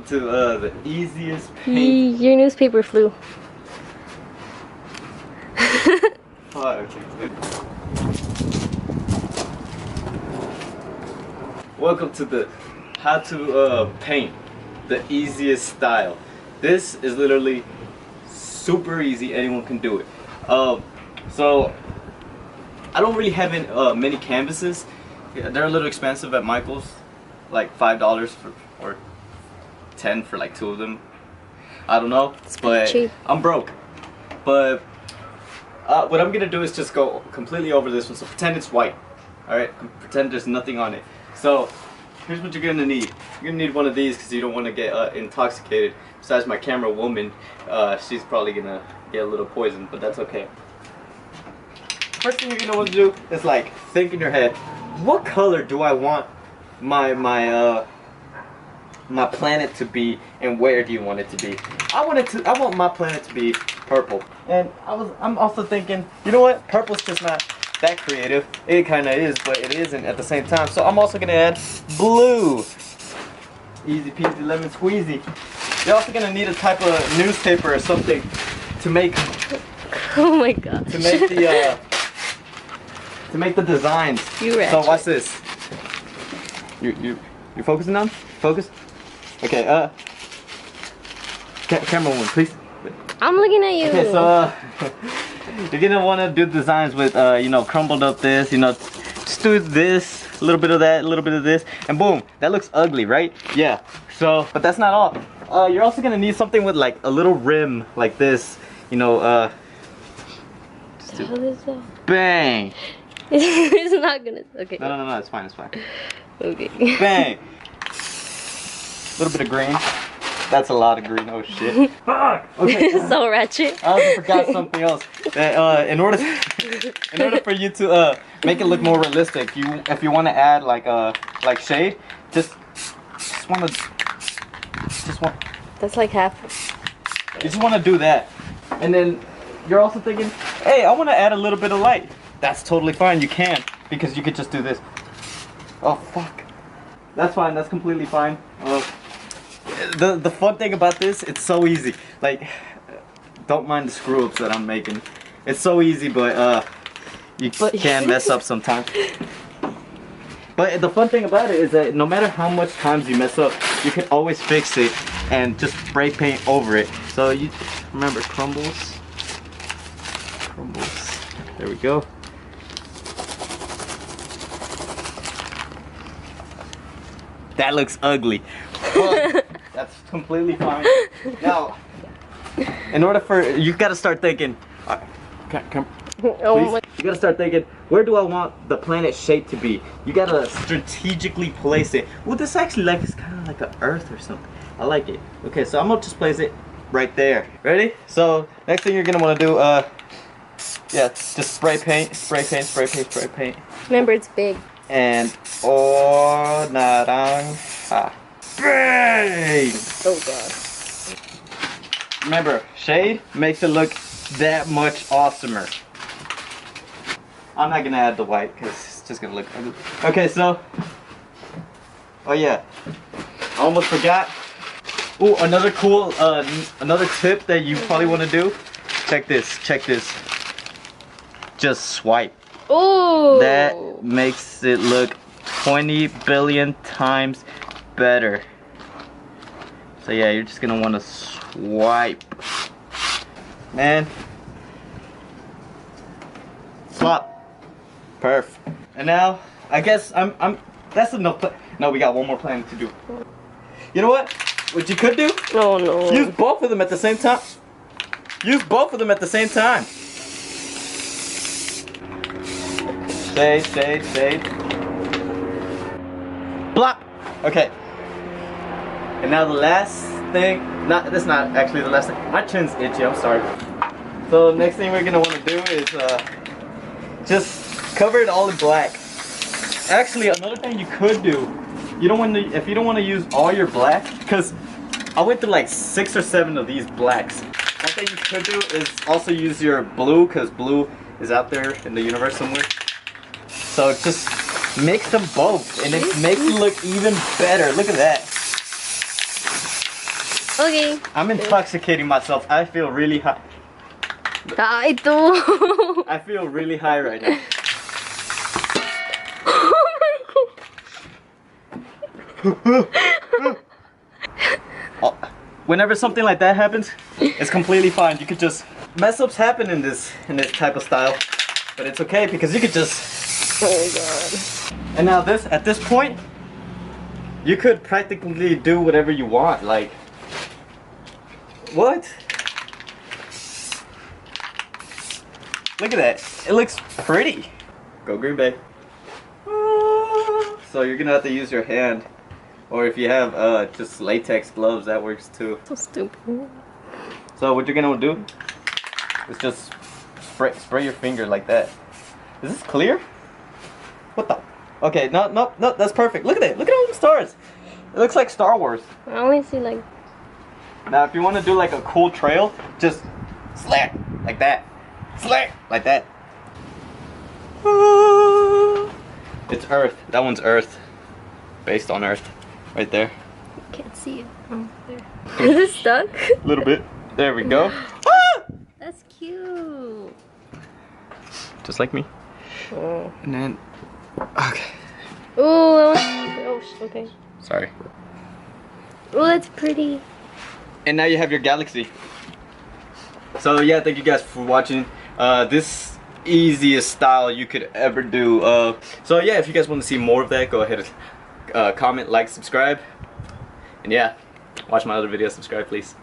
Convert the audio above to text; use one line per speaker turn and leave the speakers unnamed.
To the easiest paint.
Your newspaper flew.
Oh, okay. Welcome to the how to paint the easiest style. This is literally super easy. Anyone can do it. So I don't really have many canvases. They're a little expensive at Michael's, like $5 or 10 for like 2 of them. I don't know, but
cheap.
I'm broke. But what I'm gonna do is just go completely over this one. So pretend it's white. All right, pretend there's nothing on it. So here's what you're gonna need. You're gonna need one of these because you don't want to get intoxicated. Besides my camera woman, she's probably gonna get a little poisoned, but that's okay. First thing you're gonna want to do is like think in your head, what color do I want my planet to be, and where do you want it to be? I want my planet to be purple. And I'm also thinking, you know what? Purple's just not that creative. It kind of is, but it isn't at the same time. So I'm also gonna add blue. Easy peasy lemon squeezy. You're also gonna need a type of newspaper or something to make.
Oh my god.
To make the designs. So watch this. You're focusing on? Focus. Okay. Camera one, please.
I'm looking at you.
Okay, so you're gonna want to do designs with you know, crumbled up this, you know, just do this, a little bit of that, a little bit of this, and boom, that looks ugly, right? Yeah. So, but that's not all. You're also gonna need something with like a little rim like this, you know. Bang.
It's not gonna. Okay.
No, it's fine, it's fine.
Okay.
Bang. A little bit of green. That's a lot of green. Oh shit. Fuck. Okay.
So ratchet.
I also forgot something else. That in order for you to make it look more realistic, if you want to add like shade, just want.
That's like half.
You just want to do that, and then you're also thinking, hey, I want to add a little bit of light. That's totally fine. You can, because you could just do this. Oh fuck. That's fine. That's completely fine. The fun thing about this, it's so easy. Like, don't mind the screw ups that I'm making. It's so easy, but you can mess up sometimes. But the fun thing about it is that no matter how much times you mess up, you can always fix it and just spray paint over it. So you remember, crumbles. There we go. That looks ugly. Well, that's completely fine. Now, in order for you gotta start thinking. Come, please. You gotta start thinking, where do I want the planet shape to be? You gotta strategically place it. Well, this actually it's kind of like an Earth or something. I like it. Okay, so I'm gonna just place it right there. Ready? So next thing you're gonna want to do, yeah, just spray paint.
Remember, it's big.
And naranja. Bang!
Oh god.
Remember, shade makes it look that much awesomer. I'm not gonna add the white because it's just gonna look ugly. Okay, so. Oh yeah. I almost forgot. Oh, another cool, another tip that you probably want to do. Check this. Just swipe.
Oh.
That makes it look 20 billion times better. So yeah, you're just gonna want to swipe, man. Swap. Perf. And now I guess that's enough. No, we got one more plan to do. You know what you could do?
Oh no.
Use both of them at the same time. Shade. Blop. Okay. And now the last thing, that's not actually the last thing. My chin's itchy, I'm sorry. So next thing we're gonna want to do is just cover it all in black. Actually, another thing you could do, if you don't want to use all your black, because I went through like 6 or 7 of these blacks. One thing you could do is also use your blue, because blue is out there in the universe somewhere. So just mix them both, and it makes it look even better. Look at that.
Okay.
I'm intoxicating myself. I feel really high.
ito.
I feel really high right now. Oh, whenever something like that happens, it's completely fine. You could just mess ups happen in this type of style, but it's okay because you could just.
Oh god.
And now at this point, you could practically do whatever you want. Like, what? Look at that. It looks pretty. Go Green Bay. So you're gonna have to use your hand. Or if you have just latex gloves, that works too.
So stupid.
So what you're gonna do is just spray your finger like that. Is this clear? What the? Okay, no, that's perfect. Look at it. Look at all the stars. It looks like Star Wars.
I only see like.
Now if you want to do like a cool trail, just slack like that. Slack like that. It's Earth. That one's Earth. Based on Earth. Right there.
Can't see it. Oh, there. Is it stuck?
A little bit. There we go.
That's cute.
Just like me.
Oh.
And then, okay.
Oh, okay.
Sorry.
Oh, that's pretty.
And now you have your galaxy. So yeah, thank you guys for watching. This easiest style you could ever do. So yeah, if you guys want to see more of that, go ahead and comment, like, subscribe. And yeah, watch my other videos, subscribe please.